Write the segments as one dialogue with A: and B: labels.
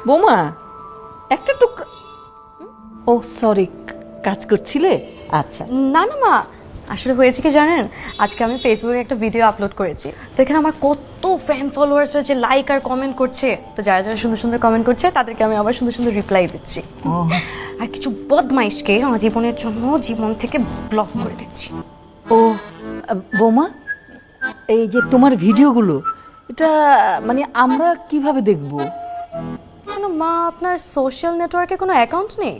A: বৌমা একটা টুকরা, ও সরি, কাজ করছিলে? আচ্ছা
B: না না মা, আসলে হয়েছে কি জানেন, আজকে আমি ফেসবুকে একটা ভিডিও আপলোড করেছি, তো এখানে আমার কত ফ্যান ফলোয়ার্স হয়েছে, লাইক আর কমেন্ট করছে, তো যারা যারা সুন্দর সুন্দর কমেন্ট করছে তাদেরকে আমি আবার সুন্দর সুন্দর রিপ্লাই দিচ্ছি। আর কিছু বদমাইশকে আমার জীবনের জন্য জীবন থেকে ব্লক করে দিচ্ছি।
A: ও বৌমা, এই যে তোমার ভিডিওগুলো, এটা মানে আমরা কিভাবে দেখব?
B: কেন মা, আপনার সোশ্যাল নেটওয়ার্কে কোনো অ্যাকাউন্ট নেই?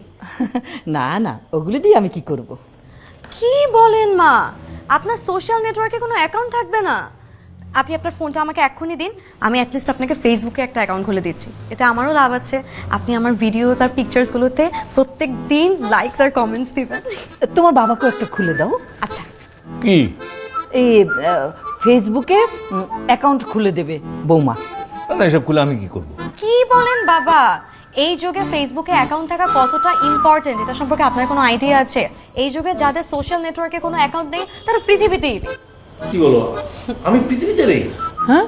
A: না না, ওগুলো দিয়ে আমি কি করব?
B: কি বলেন মা, আপনার সোশ্যাল নেটওয়ার্কে কোনো অ্যাকাউন্ট থাকবে না? আপনি আপনার ফোনটা আমাকে এক্ষুনি দিন, আমি অ্যাটলিস্ট আপনাকে ফেসবুকে একটা অ্যাকাউন্ট খুলে দিচ্ছি, এতে আমারও লাভ আছে। আপনি আমার ভিডিওস আর পিকচার্সগুলোতে প্রত্যেক দিন লাইকস আর কমেন্টস দিবেন।
A: তোমার বাবাকেও একটা খুলে দাও।
B: আচ্ছা,
C: কি?
A: এই ফেসবুকে অ্যাকাউন্ট খুলে দেবে বৌমা।
C: না, এসব খুলে আমি কি করব?
B: কি বলেন বাবা, এই যুগে ফেসবুকে অ্যাকাউন্ট থাকা কতটা ইম্পর্টেন্ট এটা সম্পর্কে আপনার কোনো আইডিয়া আছে? এই যুগে যাদের সোশ্যাল নেটওয়ার্কে কোনো অ্যাকাউন্ট নেই তারা পৃথিবীতেই নেই।
C: কি বলো? আমি পৃথিবীতে নেই?
A: হ্যাঁ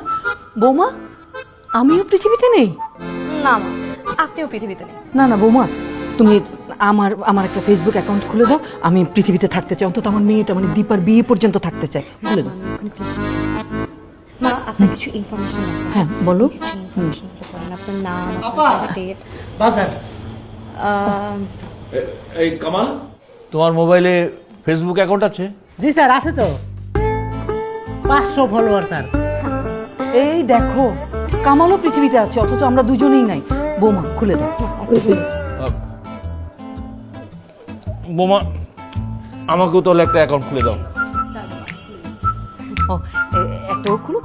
A: বৌমা, আমিও পৃথিবীতে নেই?
B: না মা, আপনিও পৃথিবীতে নেই।
A: না না বৌমা, তুমি আমার আমার একটা ফেসবুক অ্যাকাউন্ট খুলে দাও, আমি পৃথিবীতে থাকতে চাই, অন্তত আমার মেয়েটা মানে দীপার বিয়ে পর্যন্ত থাকতে চাই, খুলে দাও।
B: মা, আপনার কিছু ইনফরমেশন
A: হ্যাঁ বলো।
B: ইনফরমেশন করেন, আপনার নাম, আপনার ডেট।
A: বাজার
C: এই কামাল, তোমার মোবাইলে ফেসবুক অ্যাকাউন্ট আছে?
D: জি স্যার, আছে তো 500 ফলোয়ার স্যার।
A: এই দেখো, কামালও পৃথিবীতে আছে, অথচ আমরা দুজনেই নাই। বৌমা খুলে দাও।
C: বোমা, আমাকেও তাহলে একটা অ্যাকাউন্ট খুলে দাও।
A: ও, একটা ও খুলুক,